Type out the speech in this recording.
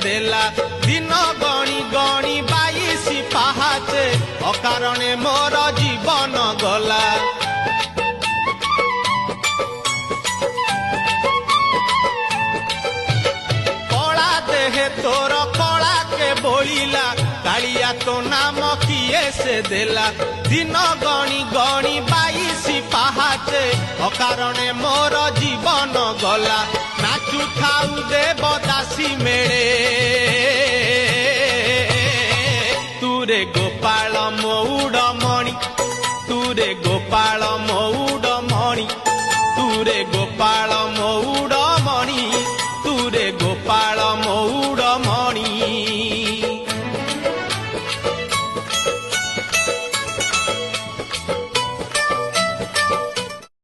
देला दिन गणी गणी 22 पाहाचे अकारणे मोर जीवन गला कला देहे तोर कला के बोलिला कालिया तो नाम किए से देला दिन गणी गणी 22 पाहाचे अकारणे मोर जीवन गला नाचु खाऊ देव दासी मेले